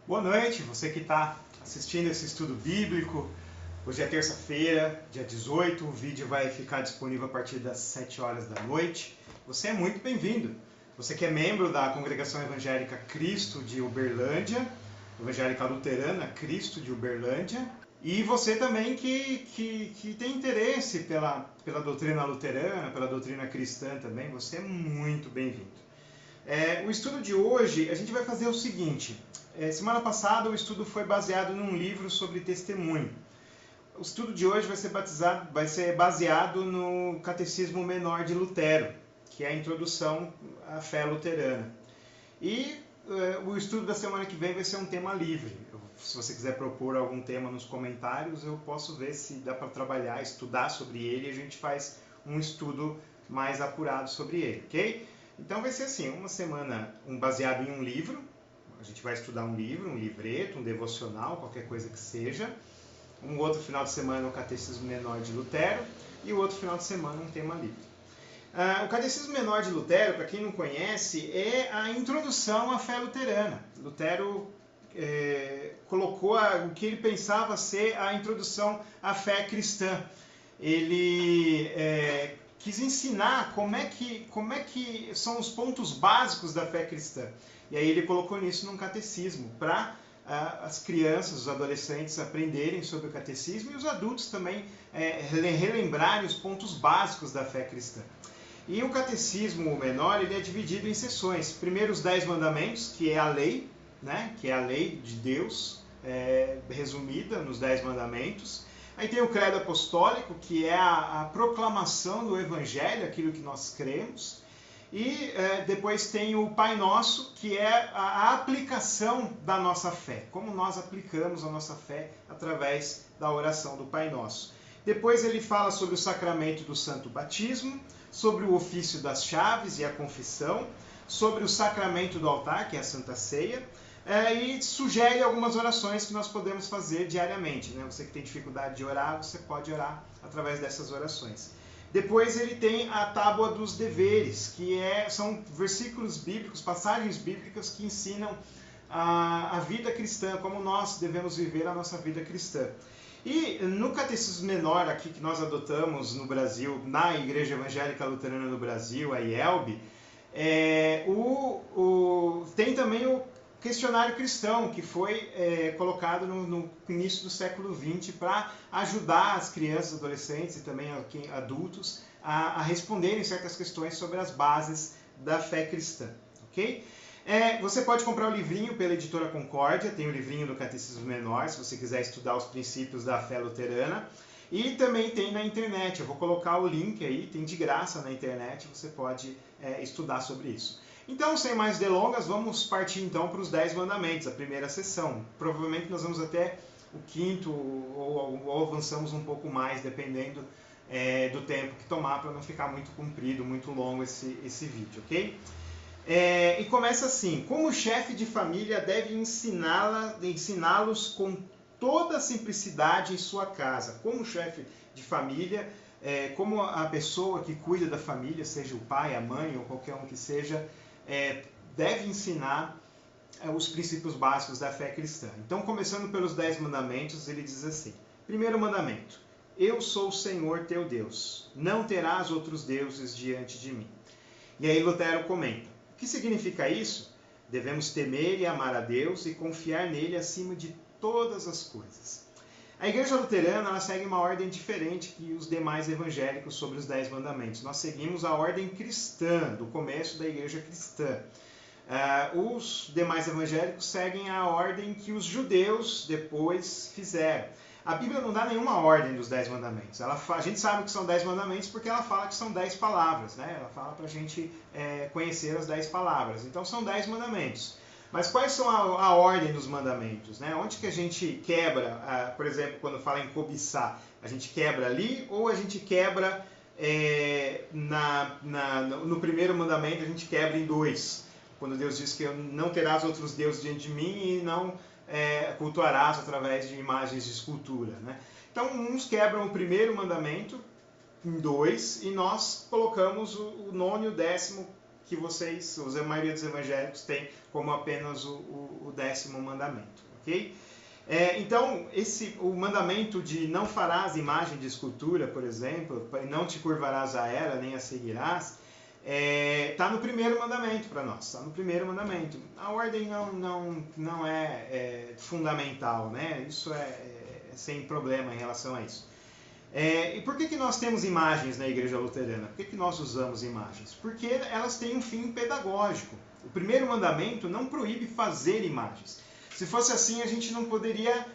Boa noite, você que está assistindo esse estudo bíblico. Hoje é terça-feira, dia 18, o vídeo vai ficar disponível a partir das 7 horas da noite. Você é muito bem-vindo. Você que é membro da Congregação Evangélica Cristo de Uberlândia, Evangélica Luterana Cristo de Uberlândia, e você também que tem interesse pela doutrina luterana, pela doutrina cristã também, você é muito bem-vindo. O estudo de hoje, a gente vai fazer o seguinte. Semana passada o estudo foi baseado num livro sobre testemunho. O estudo de hoje vai ser baseado no Catecismo Menor de Lutero, que é a introdução à fé luterana. E o estudo da semana que vem vai ser um tema livre. Se você quiser propor algum tema nos comentários, eu posso ver se dá para trabalhar, estudar sobre ele e a gente faz um estudo mais apurado sobre ele, ok? Então vai ser assim, uma semana baseado em um livro, a gente vai estudar um livro, um livreto, um devocional, qualquer coisa que seja. Um outro final de semana o Catecismo Menor de Lutero e o outro final de semana um tema livre. O Catecismo Menor de Lutero, para quem não conhece, é a introdução à fé luterana. Lutero colocou o que ele pensava ser a introdução à fé cristã. Ele quis ensinar como é que são os pontos básicos da fé cristã. E aí ele colocou nisso num catecismo, para as crianças, os adolescentes aprenderem sobre o catecismo e os adultos também relembrarem os pontos básicos da fé cristã. E o catecismo menor ele é dividido em seções. Primeiro os 10 mandamentos, que é a lei, né? Que é a lei de Deus, resumida nos 10 mandamentos. Aí tem o credo apostólico, que é a proclamação do evangelho, aquilo que nós cremos. E depois tem o Pai Nosso, que é a aplicação da nossa fé. Como nós aplicamos a nossa fé através da oração do Pai Nosso. Depois ele fala sobre o sacramento do Santo Batismo, sobre o ofício das chaves e a confissão, sobre o sacramento do altar, que é a Santa Ceia, e sugere algumas orações que nós podemos fazer diariamente. Né? Você que tem dificuldade de orar, você pode orar através dessas orações. Depois ele tem a tábua dos deveres, que são versículos bíblicos, passagens bíblicas que ensinam a vida cristã, como nós devemos viver a nossa vida cristã. E no Catecismo Menor aqui que nós adotamos no Brasil, na Igreja Evangélica Luterana do Brasil, a IELB, tem também o questionário cristão, que foi colocado no início do século XX para ajudar as crianças, adolescentes e também adultos a responderem certas questões sobre as bases da fé cristã. Ok? Você pode comprar o livrinho pela editora Concórdia, tem o livrinho do Catecismo Menor, se você quiser estudar os princípios da fé luterana. E também tem na internet, eu vou colocar o link aí, tem de graça na internet, você pode estudar sobre isso. Então, sem mais delongas, vamos partir então para os 10 mandamentos, a primeira sessão. Provavelmente nós vamos até o quinto ou avançamos um pouco mais, dependendo do tempo que tomar, para não ficar muito comprido, muito longo esse vídeo, ok? E começa assim: como chefe de família deve ensiná-los com toda a simplicidade em sua casa. Como chefe de família, como a pessoa que cuida da família, seja o pai, a mãe ou qualquer um que seja, deve ensinar os princípios básicos da fé cristã. Então, começando pelos 10 mandamentos, ele diz assim: primeiro mandamento: eu sou o Senhor teu Deus, não terás outros deuses diante de mim. E aí Lutero comenta: o que significa isso? Devemos temer e amar a Deus e confiar nele acima de todas as coisas. A Igreja Luterana ela segue uma ordem diferente que os demais evangélicos sobre os 10 mandamentos. Nós seguimos a ordem cristã, do começo da Igreja cristã. Os demais evangélicos seguem a ordem que os judeus depois fizeram. A Bíblia não dá nenhuma ordem dos 10 mandamentos. A gente sabe que são 10 mandamentos porque ela fala que são 10 palavras. Né? Ela fala para a gente conhecer as 10 palavras. Então são 10 mandamentos. Mas quais são a ordem dos mandamentos? Né? Onde que a gente quebra, por exemplo, quando fala em cobiçar? A gente quebra ali ou a gente quebra no primeiro mandamento, a gente quebra em 2? Quando Deus diz que não terás outros deuses diante de mim e não cultuarás através de imagens de escultura. Né? Então, uns quebram o primeiro mandamento em 2 e nós colocamos o 9º e o 10º que vocês, a maioria dos evangélicos, tem como apenas o 10º mandamento, ok? Então, o mandamento de não farás imagem de escultura, por exemplo, e não te curvarás a ela, nem a seguirás, está no primeiro mandamento para nós, está no primeiro mandamento. A ordem não é fundamental, né? Isso é sem problema em relação a isso. E por que nós temos imagens na Igreja Luterana? Por que nós usamos imagens? Porque elas têm um fim pedagógico. O primeiro mandamento não proíbe fazer imagens. Se fosse assim, a gente não poderia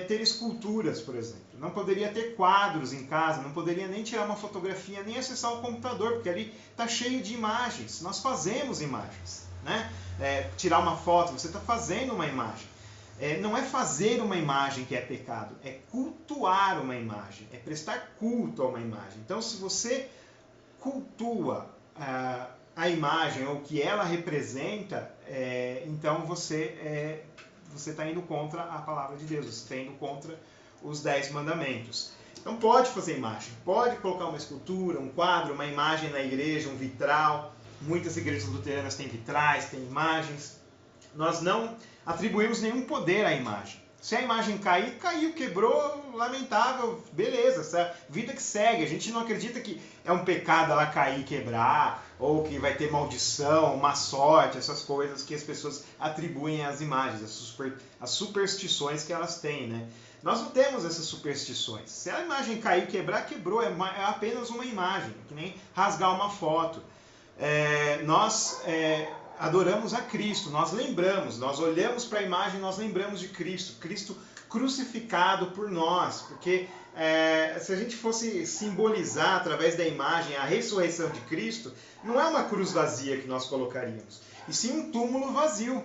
ter esculturas, por exemplo. Não poderia ter quadros em casa, não poderia nem tirar uma fotografia, nem acessar o computador, porque ali está cheio de imagens. Nós fazemos imagens, né? Tirar uma foto, você está fazendo uma imagem. Não é fazer uma imagem que é pecado, é cultuar uma imagem, é prestar culto a uma imagem. Então, se você cultua a imagem ou o que ela representa, então você está indo contra a palavra de Deus, você está indo contra os 10 mandamentos. Então pode fazer imagem, pode colocar uma escultura, um quadro, uma imagem na igreja, um vitral. Muitas igrejas luteranas têm vitrais, têm imagens. Nós não atribuímos nenhum poder à imagem. Se a imagem cair, caiu, quebrou, lamentável, beleza, essa vida que segue. A gente não acredita que é um pecado ela cair e quebrar, ou que vai ter maldição, má sorte, essas coisas que as pessoas atribuem às imagens, as superstições que elas têm, né? Nós não temos essas superstições. Se a imagem cair e quebrar, quebrou, é apenas uma imagem, que nem rasgar uma foto. Nós adoramos a Cristo, nós lembramos, nós olhamos para a imagem, nós lembramos de Cristo, Cristo crucificado por nós, porque se a gente fosse simbolizar através da imagem a ressurreição de Cristo, não é uma cruz vazia que nós colocaríamos, e sim um túmulo vazio.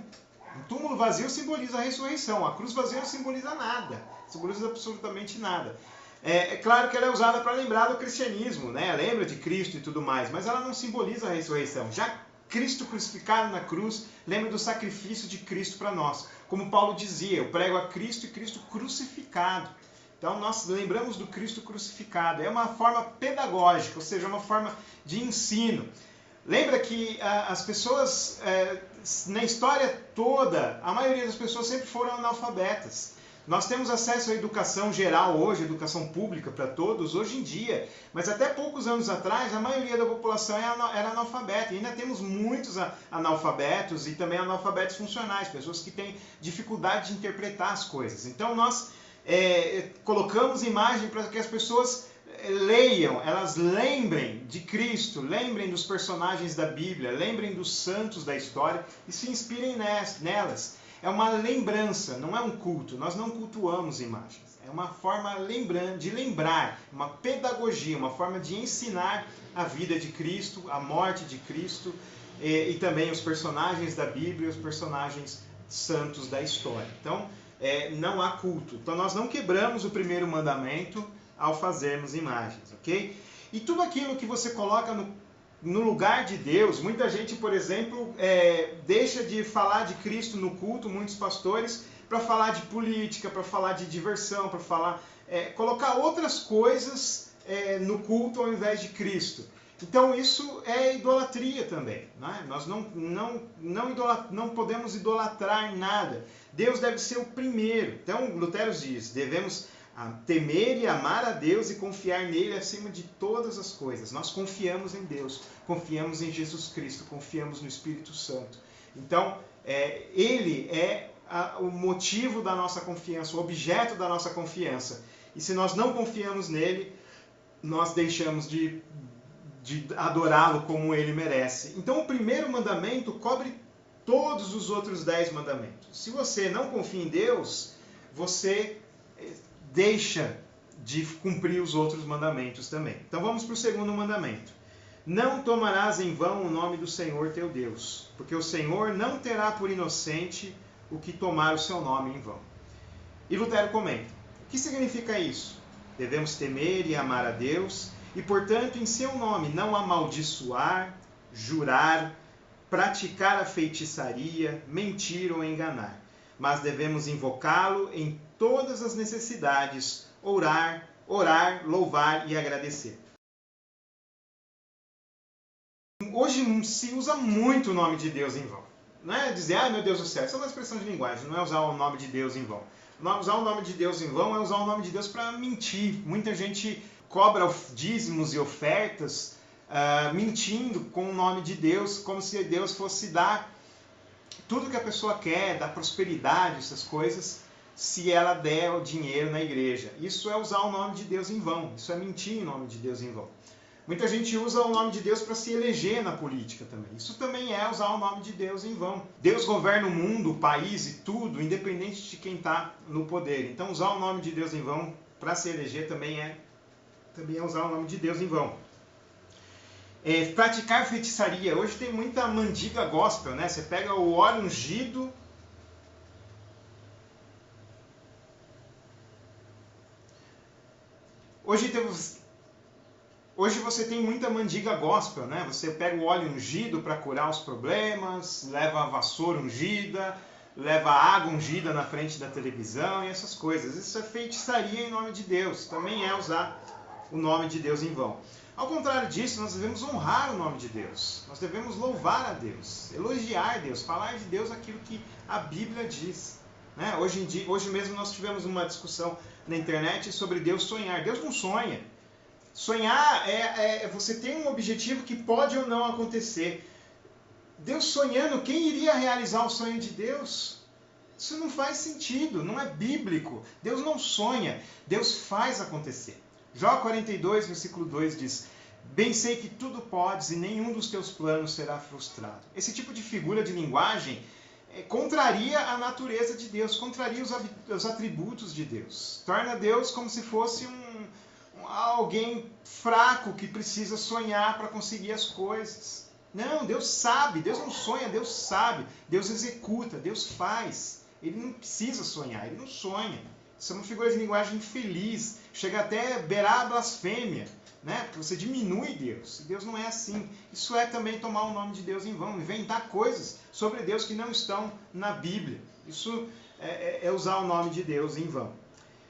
Um túmulo vazio simboliza a ressurreição, a cruz vazia não simboliza nada, simboliza absolutamente nada. É claro que ela é usada para lembrar do cristianismo, né? Lembra de Cristo e tudo mais, mas ela não simboliza a ressurreição. Já Cristo crucificado na cruz lembra do sacrifício de Cristo para nós. Como Paulo dizia, eu prego a Cristo e Cristo crucificado. Então nós lembramos do Cristo crucificado. É uma forma pedagógica, ou seja, uma forma de ensino. Lembra que as pessoas, na história toda, a maioria das pessoas sempre foram analfabetas. Nós temos acesso à educação geral hoje, educação pública para todos, hoje em dia. Mas até poucos anos atrás, a maioria da população era analfabeta. E ainda temos muitos analfabetos e também analfabetos funcionais, pessoas que têm dificuldade de interpretar as coisas. Então nós colocamos imagem para que as pessoas leiam, elas lembrem de Cristo, lembrem dos personagens da Bíblia, lembrem dos santos da história e se inspirem nelas. É uma lembrança, não é um culto. Nós não cultuamos imagens. É uma forma de lembrar, uma pedagogia, uma forma de ensinar a vida de Cristo, a morte de Cristo e também os personagens da Bíblia, os personagens santos da história. Então, não há culto. Então, nós não quebramos o primeiro mandamento ao fazermos imagens, ok? E tudo aquilo que você coloca no lugar de Deus, muita gente, por exemplo, deixa de falar de Cristo no culto, muitos pastores, para falar de política, para falar de diversão, para colocar outras coisas no culto ao invés de Cristo. Então isso é idolatria também, né? Nós não podemos idolatrar nada. Deus deve ser o primeiro. Então Lutero diz, devemos temer e amar a Deus e confiar nele acima de todas as coisas. Nós confiamos em Deus, confiamos em Jesus Cristo, confiamos no Espírito Santo. Então, ele é o motivo da nossa confiança, o objeto da nossa confiança. E se nós não confiamos nele, nós deixamos de adorá-lo como ele merece. Então, o primeiro mandamento cobre todos os outros 10 mandamentos. Se você não confia em Deus, você deixa de cumprir os outros mandamentos também. Então vamos para o segundo mandamento. Não tomarás em vão o nome do Senhor teu Deus, porque o Senhor não terá por inocente o que tomar o seu nome em vão. E Lutero comenta, o que significa isso? Devemos temer e amar a Deus, e portanto em seu nome não amaldiçoar, jurar, praticar a feitiçaria, mentir ou enganar. Mas devemos invocá-lo em todas as necessidades, orar, louvar e agradecer. hoje se usa muito o nome de Deus em vão. Não é dizer, ah, meu Deus do céu, isso é uma expressão de linguagem, não é usar o nome de Deus em vão. Usar o nome de Deus em vão é usar o nome de Deus para mentir. Muita gente cobra dízimos e ofertas mentindo com o nome de Deus, como se Deus fosse dar tudo que a pessoa quer, dar prosperidade, essas coisas, se ela der o dinheiro na igreja. Isso é usar o nome de Deus em vão, isso é mentir em nome de Deus em vão. Muita gente usa o nome de Deus para se eleger na política também. Isso também é usar o nome de Deus em vão. Deus governa o mundo, o país e tudo, independente de quem está no poder. Então usar o nome de Deus em vão para se eleger também é usar o nome de Deus em vão. Praticar feitiçaria. Hoje tem muita mandiga gospel, né? Você pega o óleo ungido. Hoje você tem muita mandiga gospel, né? Você pega o óleo ungido para curar os problemas, leva a vassoura ungida, leva a água ungida na frente da televisão e essas coisas. Isso é feitiçaria em nome de Deus. Também é usar o nome de Deus em vão. Ao contrário disso, nós devemos honrar o nome de Deus. Nós devemos louvar a Deus, elogiar Deus, falar de Deus aquilo que a Bíblia diz. Né? Hoje mesmo nós tivemos uma discussão na internet sobre Deus sonhar. Deus não sonha. Sonhar é você ter um objetivo que pode ou não acontecer. Deus sonhando, quem iria realizar o sonho de Deus? Isso não faz sentido, não é bíblico. Deus não sonha, Deus faz acontecer. Jó 42, versículo 2 diz: bem sei que tudo podes e nenhum dos teus planos será frustrado. Esse tipo de figura de linguagem contraria a natureza de Deus, contraria os atributos de Deus. Torna Deus como se fosse alguém fraco que precisa sonhar para conseguir as coisas. Não, Deus sabe, Deus não sonha, Deus sabe, Deus executa, Deus faz. Ele não precisa sonhar, ele não sonha. Isso é uma figura de linguagem infeliz, chega até a beirar a blasfêmia, né? Porque você diminui Deus, e Deus não é assim. Isso é também tomar o nome de Deus em vão, inventar coisas sobre Deus que não estão na Bíblia. Isso é usar o nome de Deus em vão.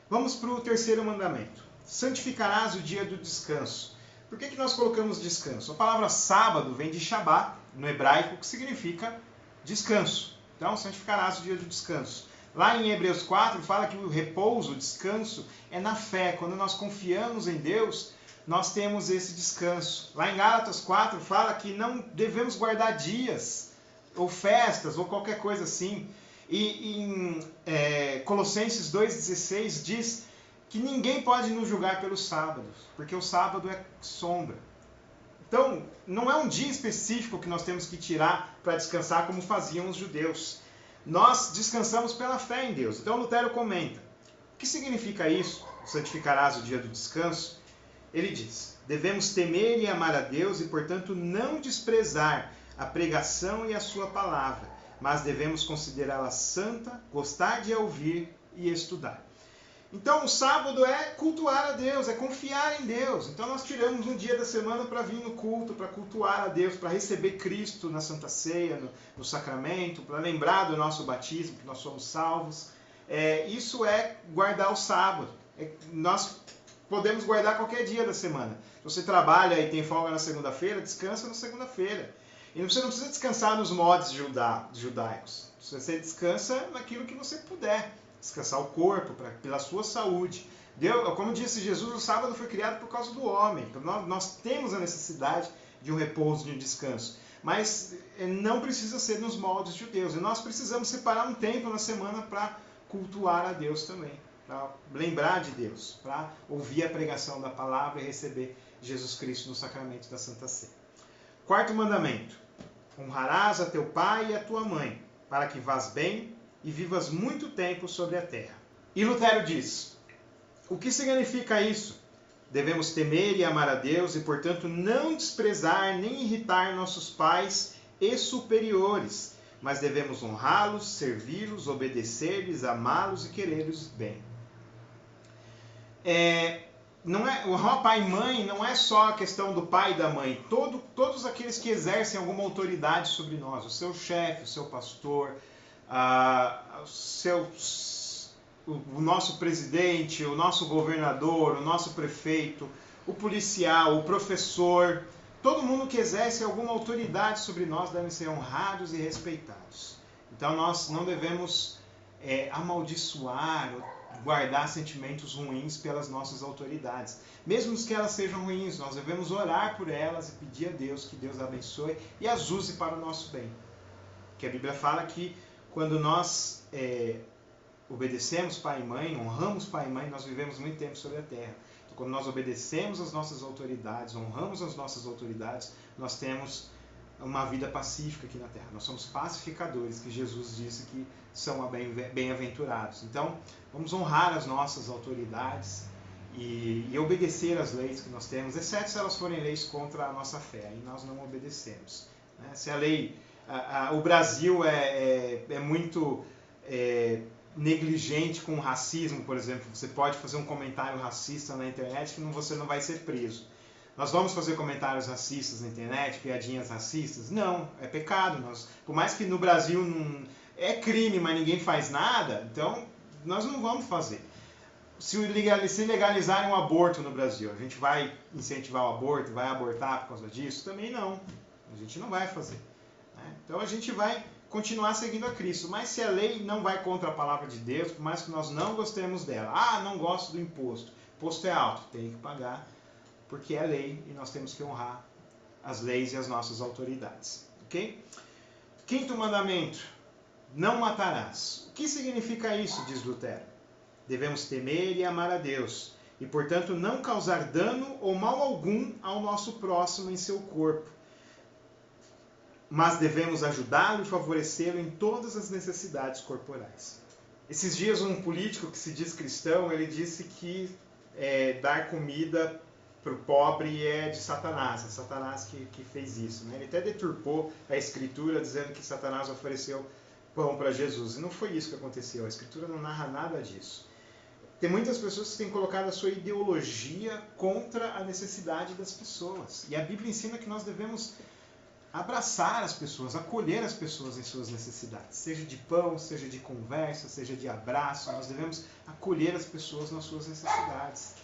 Vamos para o terceiro mandamento. Santificarás o dia do descanso. Por que nós colocamos descanso? A palavra sábado vem de Shabá, no hebraico, que significa descanso. Então, santificarás o dia do descanso. Lá em Hebreus 4, fala que o repouso, o descanso, é na fé. Quando nós confiamos em Deus, nós temos esse descanso. Lá em Gálatas 4, fala que não devemos guardar dias, ou festas, ou qualquer coisa assim. E em Colossenses 2,16 diz que ninguém pode nos julgar pelos sábados, porque o sábado é sombra. Então, não é um dia específico que nós temos que tirar para descansar como faziam os judeus. Nós descansamos pela fé em Deus. Então Lutero comenta: o que significa isso? Santificarás o dia do descanso? Ele diz: devemos temer e amar a Deus e, portanto, não desprezar a pregação e a sua palavra, mas devemos considerá-la santa, gostar de a ouvir e estudar. Então o sábado é cultuar a Deus, é confiar em Deus. Então nós tiramos um dia da semana para vir no culto, para cultuar a Deus, para receber Cristo na Santa Ceia, no sacramento, para lembrar do nosso batismo, que nós somos salvos. Isso é guardar o sábado. Nós podemos guardar qualquer dia da semana. Se você trabalha e tem folga na segunda-feira, descansa na segunda-feira. E você não precisa descansar nos modos judaicos. Você descansa naquilo que você puder. Descansar o corpo, pela sua saúde. Deus, como disse Jesus, o sábado foi criado por causa do homem. Então nós temos a necessidade de um repouso, de um descanso. Mas não precisa ser nos moldes judeus. E nós precisamos separar um tempo na semana para cultuar a Deus também. Para lembrar de Deus, para ouvir a pregação da palavra e receber Jesus Cristo no sacramento da Santa Ceia. Quarto mandamento: honrarás a teu pai e a tua mãe, para que vás bem e vivas muito tempo sobre a terra. E Lutero diz: o que significa isso? Devemos temer e amar a Deus e, portanto, não desprezar nem irritar nossos pais e superiores, mas devemos honrá-los, servi-los, obedecer-lhes, amá-los e querer-lhes bem. Honrar pai e mãe não é só a questão do pai e da mãe. Todos aqueles que exercem alguma autoridade sobre nós, o seu chefe, o seu pastor, o nosso presidente, o nosso governador, o nosso prefeito, o policial, o professor, Todo mundo que exerce alguma autoridade sobre nós devem ser honrados e respeitados. Então nós não devemos amaldiçoar ou guardar sentimentos ruins pelas nossas autoridades. Mesmo que elas sejam ruins, nós devemos orar por elas e pedir a Deus que Deus abençoe e as use para o nosso bem. Porque a Bíblia fala que quando nós obedecemos pai e mãe, honramos pai e mãe, nós vivemos muito tempo sobre a terra. Então, quando nós obedecemos às nossas autoridades, honramos as nossas autoridades, nós temos uma vida pacífica aqui na terra. Nós somos pacificadores, que Jesus disse que são bem-aventurados. Então, vamos honrar as nossas autoridades e obedecer às leis que nós temos, exceto se elas forem leis contra a nossa fé. Aí nós não obedecemos. Né? Se a lei... o Brasil é muito negligente com o racismo, por exemplo. Você pode fazer um comentário racista na internet que você não vai ser preso. Nós vamos fazer comentários racistas na internet, piadinhas racistas? Não, é pecado. Por mais que no Brasil não é crime, mas ninguém faz nada, então nós não vamos fazer. Se legalizarem um aborto no Brasil, a gente vai incentivar o aborto, vai abortar por causa disso? Também não. A gente não vai fazer. Né? Então a gente vai continuar seguindo a Cristo. Mas se a lei não vai contra a palavra de Deus, por mais que nós não gostemos dela, não gosto do imposto, o imposto é alto, tem que pagar, porque é lei e nós temos que honrar as leis e as nossas autoridades. Ok? Quinto mandamento, não matarás. O que significa isso, diz Lutero? Devemos temer e amar a Deus, e portanto não causar dano ou mal algum ao nosso próximo em seu corpo. Mas devemos ajudá-lo e favorecê-lo em todas as necessidades corporais. Esses dias um político que se diz cristão, ele disse que dar comida para o pobre é de Satanás. É Satanás que fez isso. Né? Ele até deturpou a Escritura dizendo que Satanás ofereceu pão para Jesus. E não foi isso que aconteceu. A Escritura não narra nada disso. Tem muitas pessoas que têm colocado a sua ideologia contra a necessidade das pessoas. E a Bíblia ensina que nós devemos abraçar as pessoas, acolher as pessoas em suas necessidades. Seja de pão, seja de conversa, seja de abraço. Nós devemos acolher as pessoas nas suas necessidades.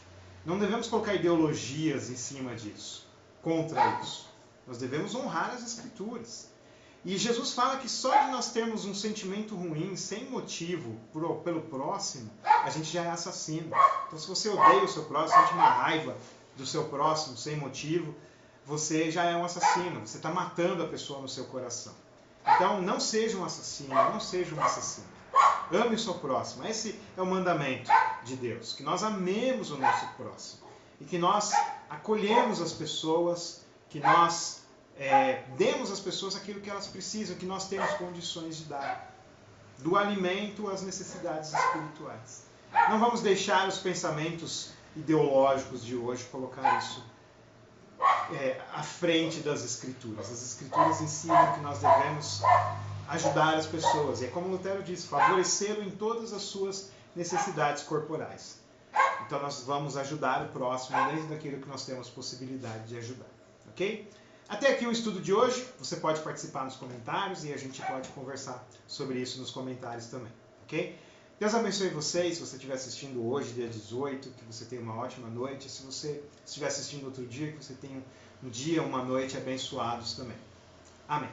Não devemos colocar ideologias em cima disso, contra isso. Nós devemos honrar as Escrituras. E Jesus fala que só de nós termos um sentimento ruim, sem motivo, pelo próximo, a gente já é assassino. Então, se você odeia o seu próximo, sente uma raiva do seu próximo, sem motivo, você já é um assassino. Você está matando a pessoa no seu coração. Então, não seja um assassino, não seja um assassino. Ame o seu próximo. Esse é o mandamento de Deus. Que nós amemos o nosso próximo. E que nós acolhemos as pessoas, que nós demos às pessoas aquilo que elas precisam, que nós temos condições de dar. Do alimento às necessidades espirituais. Não vamos deixar os pensamentos ideológicos de hoje colocar isso à frente das Escrituras. As Escrituras ensinam que nós devemos ajudar as pessoas. E é como Lutero disse, favorecê-lo em todas as suas necessidades corporais. Então nós vamos ajudar o próximo dentro daquilo que nós temos possibilidade de ajudar. Ok? Até aqui o estudo de hoje. Você pode participar nos comentários e a gente pode conversar sobre isso nos comentários também. Ok? Deus abençoe vocês. Se você estiver assistindo hoje, dia 18, que você tenha uma ótima noite. Se você estiver assistindo outro dia, que você tenha um dia, uma noite abençoados também. Amém.